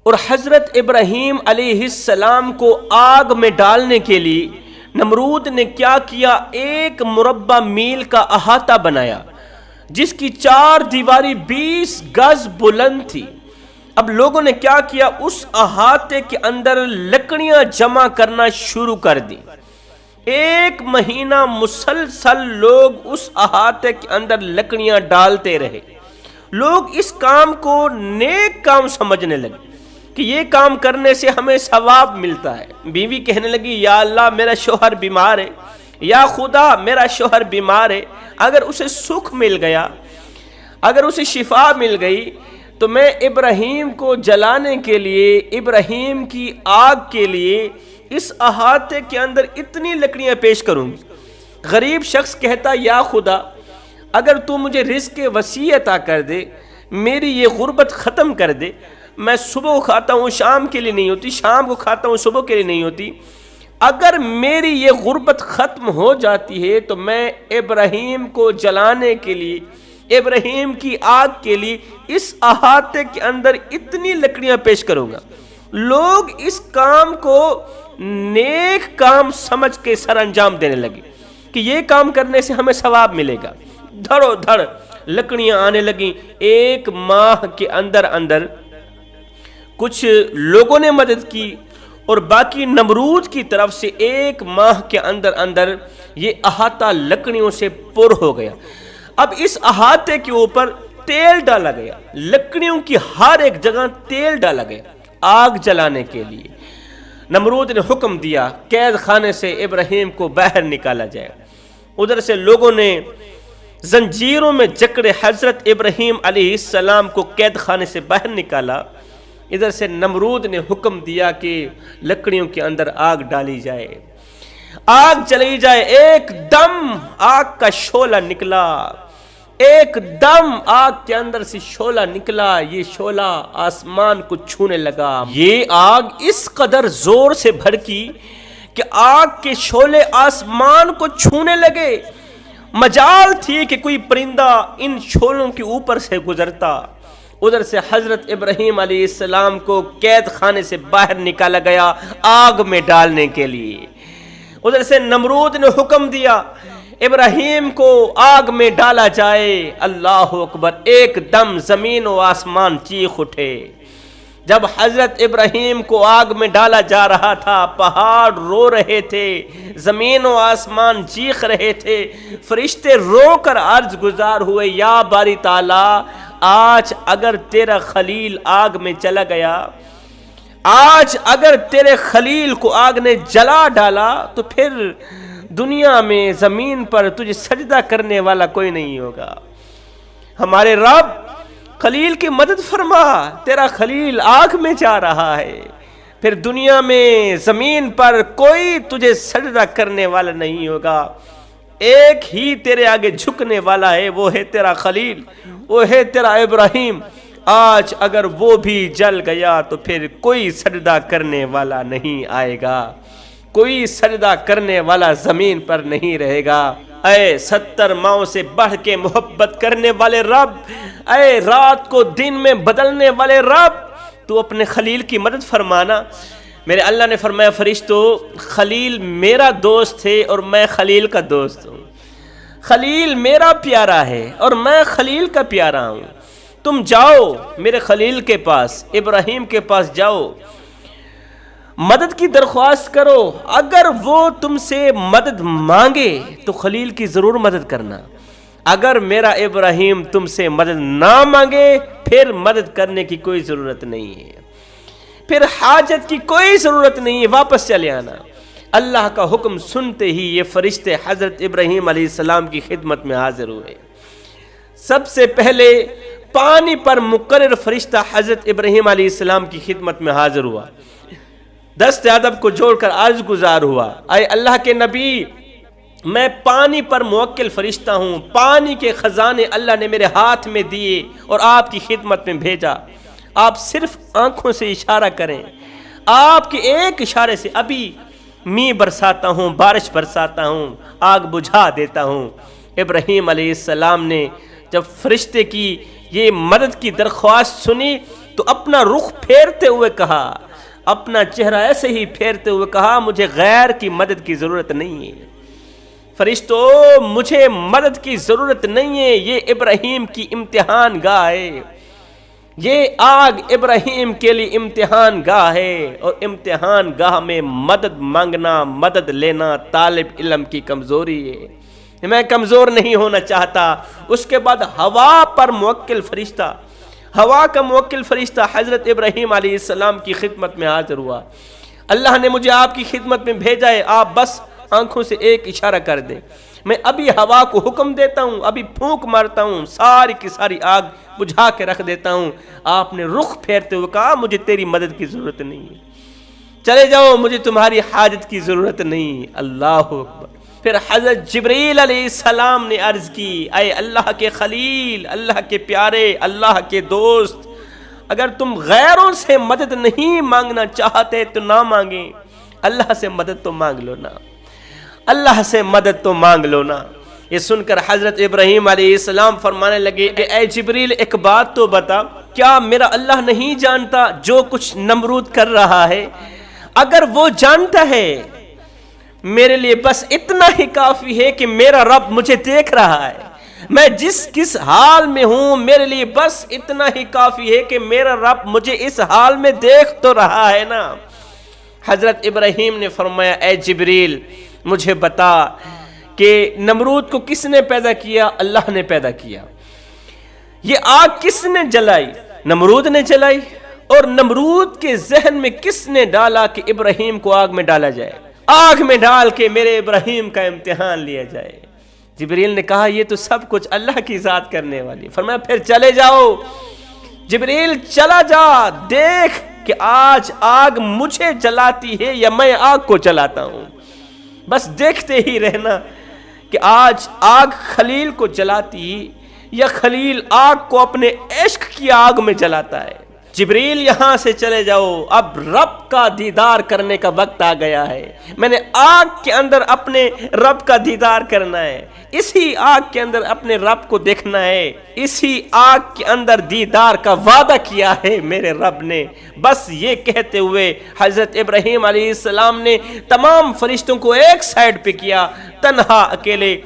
اور حضرت ابراہیم علیہ السلام کو آگ میں ڈالنے کے لیے نمرود نے کیا کیا؟ ایک مربع میل کا احاطہ بنایا جس کی 4 دیواری 20 گز بلند تھی۔ اب لوگوں نے کیا کیا؟ اس احاطے کے اندر لکڑیاں جمع کرنا شروع کر دی۔ 1 مہینہ مسلسل لوگ اس احاطے کے اندر لکڑیاں ڈالتے رہے۔ لوگ اس کام کو نیک کام سمجھنے لگے کہ یہ کام کرنے سے ہمیں ثواب ملتا ہے۔ بیوی کہنے لگی یا اللہ میرا شوہر بیمار ہے، یا خدا میرا شوہر بیمار ہے، اگر اسے سکھ مل گیا، اگر اسے شفا مل گئی تو میں ابراہیم کو جلانے کے لیے، ابراہیم کی آگ کے لیے اس احاطے کے اندر اتنی لکڑیاں پیش کروں گی۔ غریب شخص کہتا یا خدا اگر تو مجھے رزق وسیع عطا کر دے، میری یہ غربت ختم کر دے، میں صبح کھاتا ہوں شام کے لیے نہیں ہوتی، شام کو کھاتا ہوں صبح کے لیے نہیں ہوتی، اگر میری یہ غربت ختم ہو جاتی ہے تو میں ابراہیم کو جلانے کے لیے، ابراہیم کی آگ کے لیے اس احاطے کے اندر اتنی لکڑیاں پیش کروں گا۔ لوگ اس کام کو نیک کام سمجھ کے سر انجام دینے لگے کہ یہ کام کرنے سے ہمیں ثواب ملے گا۔ دھڑو دھڑ لکڑیاں آنے لگیں۔ 1 ماہ کے اندر کچھ لوگوں نے مدد کی اور باقی نمرود کی طرف سے 1 ماہ کے اندر یہ احاطہ لکڑیوں سے پر ہو گیا۔ اب اس احاطے کے اوپر تیل ڈالا گیا، لکڑیوں کی ہر ایک جگہ تیل ڈالا گیا آگ جلانے کے لیے۔ نمرود نے حکم دیا قید خانے سے ابراہیم کو باہر نکالا جائے۔ ادھر سے لوگوں نے زنجیروں میں جکڑے حضرت ابراہیم علیہ السلام کو قید خانے سے باہر نکالا۔ ادھر سے نمرود نے حکم دیا کہ لکڑیوں کے اندر آگ ڈالی جائے، آگ جلائی جائے۔ ایک دم آگ کا شعلہ نکلا، ایک دم آگ کے اندر سے شعلہ نکلا، یہ شعلہ آسمان کو چھونے لگا۔ یہ آگ اس قدر زور سے بھڑکی کہ آگ کے شعلے آسمان کو چھونے لگے۔ مجال تھی کہ کوئی پرندہ ان شعلوں کے اوپر سے گزرتا۔ ادھر سے حضرت ابراہیم علیہ السلام کو قید خانے سے باہر نکالا گیا آگ میں ڈالنے کے لیے۔ ادھر سے نمرود نے حکم دیا ابراہیم کو آگ میں ڈالا جائے۔ اللہ اکبر! ایک دم زمین و آسمان چیخ اٹھے۔ جب حضرت ابراہیم کو آگ میں ڈالا جا رہا تھا، پہاڑ رو رہے تھے، زمین و آسمان چیخ رہے تھے، فرشتے رو کر عرض گزار ہوئے یا باری تعالی آج اگر تیرا خلیل آگ میں چلا گیا، آج اگر تیرے خلیل کو آگ نے جلا ڈالا تو پھر دنیا میں زمین پر تجھے سجدہ کرنے والا کوئی نہیں ہوگا۔ ہمارے رب خلیل کی مدد فرما، تیرا خلیل آگ میں جا رہا ہے، پھر دنیا میں زمین پر کوئی تجھے سجدہ کرنے والا نہیں ہوگا، ایک ہی تیرے آگے جھکنے والا ہے، وہ ہے تیرا خلیل، وہ ہے تیرا ابراہیم۔ آج اگر وہ بھی جل گیا تو پھر کوئی سجدہ کرنے والا نہیں آئے گا، کوئی سجدہ کرنے والا زمین پر نہیں رہے گا۔ اے 70 ماؤں سے بڑھ کے محبت کرنے والے رب، اے رات کو دن میں بدلنے والے رب، تو اپنے خلیل کی مدد فرمانا۔ میرے اللہ نے فرمایا فرشتو خلیل میرا دوست ہے اور میں خلیل کا دوست ہوں، خلیل میرا پیارا ہے اور میں خلیل کا پیارا ہوں۔ تم جاؤ میرے خلیل کے پاس، ابراہیم کے پاس جاؤ، مدد کی درخواست کرو، اگر وہ تم سے مدد مانگے تو خلیل کی ضرور مدد کرنا، اگر میرا ابراہیم تم سے مدد نہ مانگے پھر مدد کرنے کی کوئی ضرورت نہیں ہے، پھر حاجت کی کوئی ضرورت نہیں ہے، واپس چلے آنا۔ اللہ کا حکم سنتے ہی یہ فرشتے حضرت ابراہیم علیہ السلام کی خدمت میں حاضر ہوئے۔ سب سے پہلے پانی پر مقرر فرشتہ حضرت ابراہیم علیہ السلام کی خدمت میں حاضر ہوا، دست ادب کو جوڑ کر عرض گزار ہوا، اے اللہ کے نبی میں پانی پر موکل فرشتہ ہوں، پانی کے خزانے اللہ نے میرے ہاتھ میں دیے اور آپ کی خدمت میں بھیجا، آپ صرف آنکھوں سے اشارہ کریں، آپ کے ایک اشارے سے ابھی می برساتا ہوں، بارش برساتا ہوں، آگ بجھا دیتا ہوں۔ ابراہیم علیہ السلام نے جب فرشتے کی یہ مدد کی درخواست سنی تو اپنا رخ پھیرتے ہوئے کہا، اپنا چہرہ ایسے ہی پھیرتے ہوئے کہا، مجھے غیر کی مدد کی ضرورت نہیں ہے، فرشتوں مجھے مدد کی ضرورت نہیں ہے، یہ ابراہیم کی امتحان گاہ ہے، یہ آگ ابراہیم کے لیے امتحان گاہ ہے، اور امتحان گاہ میں مدد مانگنا، مدد لینا طالب علم کی کمزوری ہے، میں کمزور نہیں ہونا چاہتا۔ اس کے بعد ہوا پر موکل فرشتہ، ہوا کا موکل فرشتہ حضرت ابراہیم علیہ السلام کی خدمت میں حاضر ہوا، اللہ نے مجھے آپ کی خدمت میں بھیجا ہے، آپ بس آنکھوں سے ایک اشارہ کر دیں، میں ابھی ہوا کو حکم دیتا ہوں، ابھی پھونک مارتا ہوں، ساری کی ساری آگ بجھا کے رکھ دیتا ہوں۔ آپ نے رخ پھیرتے ہوئے کہا، مجھے تیری مدد کی ضرورت نہیں ہے، چلے جاؤ، مجھے تمہاری حاجت کی ضرورت نہیں۔ اللہ اکبر۔ پھر حضرت جبریل علیہ السلام نے عرض کی، اے اللہ کے خلیل، اللہ کے پیارے، اللہ کے دوست، اگر تم غیروں سے مدد نہیں مانگنا چاہتے تو نہ مانگیں، اللہ سے مدد تو مانگ لو نا، اللہ سے مدد تو مانگ لو نا۔ یہ سن کر حضرت ابراہیم علیہ السلام فرمانے لگے، اے جبریل ایک بات تو بتا، کیا میرا اللہ نہیں جانتا جو کچھ نمرود کر رہا ہے؟ اگر وہ جانتا ہے، میرے لیے بس اتنا ہی کافی ہے کہ میرا رب مجھے دیکھ رہا ہے، میں جس کس حال میں ہوں میرے لیے بس اتنا ہی کافی ہے کہ میرا رب مجھے اس حال میں دیکھ تو رہا ہے نا۔ حضرت ابراہیم نے فرمایا، اے جبریل مجھے بتا کہ نمرود کو کس نے پیدا کیا؟ اللہ نے پیدا کیا۔ یہ آگ کس نے جلائی؟ نمرود نے جلائی۔ اور نمرود کے ذہن میں کس نے ڈالا کہ ابراہیم کو آگ میں ڈالا جائے، آگ میں ڈال کے میرے ابراہیم کا امتحان لیا جائے؟ جبریل نے کہا، یہ تو سب کچھ اللہ کی ذات کرنے والی۔ فرمایا پھر چلے جاؤ، جبریل چلا جا، دیکھ کہ آج آگ مجھے جلاتی ہے یا میں آگ کو جلاتا ہوں، بس دیکھتے ہی رہنا کہ آج آگ خلیل کو جلاتی یا خلیل آگ کو اپنے عشق کی آگ میں جلاتا ہے۔ جبریل یہاں سے چلے جاؤ، اب رب کا دیدار کرنے کا وقت آ گیا ہے، میں نے آگ کے اندر اپنے رب کا دیدار کرنا ہے، اسی آگ کے اندر اپنے رب کو دیکھنا ہے، اسی آگ کے اندر دیدار کا وعدہ کیا ہے میرے رب نے۔ بس یہ کہتے ہوئے حضرت ابراہیم علیہ السلام نے تمام فرشتوں کو ایک سائڈ پہ کیا، تنہا اکیلے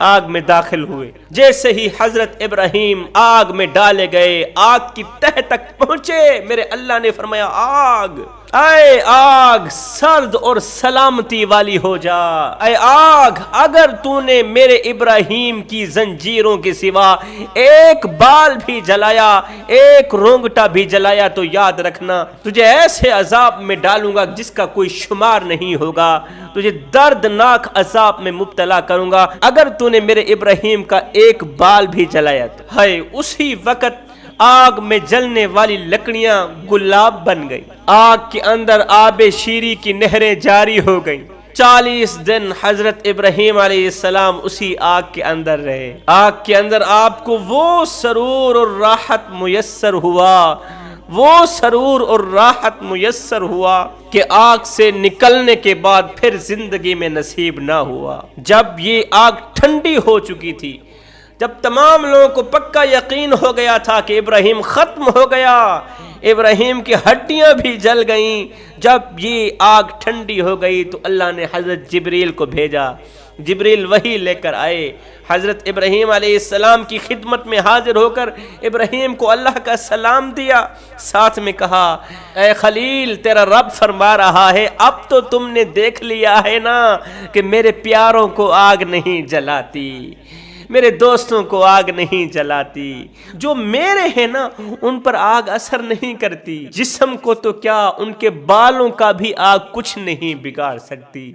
آگ میں داخل ہوئے۔ جیسے ہی حضرت ابراہیم آگ میں ڈالے گئے، آگ کی تہ تک پہنچے، میرے اللہ نے فرمایا، آگ اے آگ سرد اور سلامتی والی ہو جا، اے آگ اگر تو نے میرے ابراہیم کی زنجیروں کے سوا ایک بال بھی جلایا، ایک رونگٹا بھی جلایا تو یاد رکھنا تجھے ایسے عذاب میں ڈالوں گا جس کا کوئی شمار نہیں ہوگا، تجھے دردناک عذاب میں مبتلا کروں گا اگر تو نے میرے ابراہیم کا ایک بال بھی جلایا تو۔ ہائے، اسی وقت آگ میں جلنے والی لکڑیاں گلاب بن گئی، آگ کے اندر آب شیری کی نہریں جاری ہو گئیں۔ 40 دن حضرت ابراہیم علیہ السلام اسی آگ کے اندر رہے۔ آگ کے اندر آپ کو وہ سرور اور راحت میسر ہوا، وہ سرور اور راحت میسر ہوا کہ آگ سے نکلنے کے بعد پھر زندگی میں نصیب نہ ہوا۔ جب یہ آگ ٹھنڈی ہو چکی تھی، جب تمام لوگوں کو پکا یقین ہو گیا تھا کہ ابراہیم ختم ہو گیا، ابراہیم کی ہڈیاں بھی جل گئیں، جب یہ آگ ٹھنڈی ہو گئی تو اللہ نے حضرت جبریل کو بھیجا، جبریل وہی لے کر آئے، حضرت ابراہیم علیہ السلام کی خدمت میں حاضر ہو کر ابراہیم کو اللہ کا سلام دیا، ساتھ میں کہا، اے خلیل تیرا رب فرما رہا ہے، اب تو تم نے دیکھ لیا ہے نا کہ میرے پیاروں کو آگ نہیں جلاتی، میرے دوستوں کو آگ نہیں جلاتی، جو میرے ہیں نا ان پر آگ اثر نہیں کرتی، جسم کو تو کیا ان کے بالوں کا بھی آگ کچھ نہیں بگاڑ سکتی۔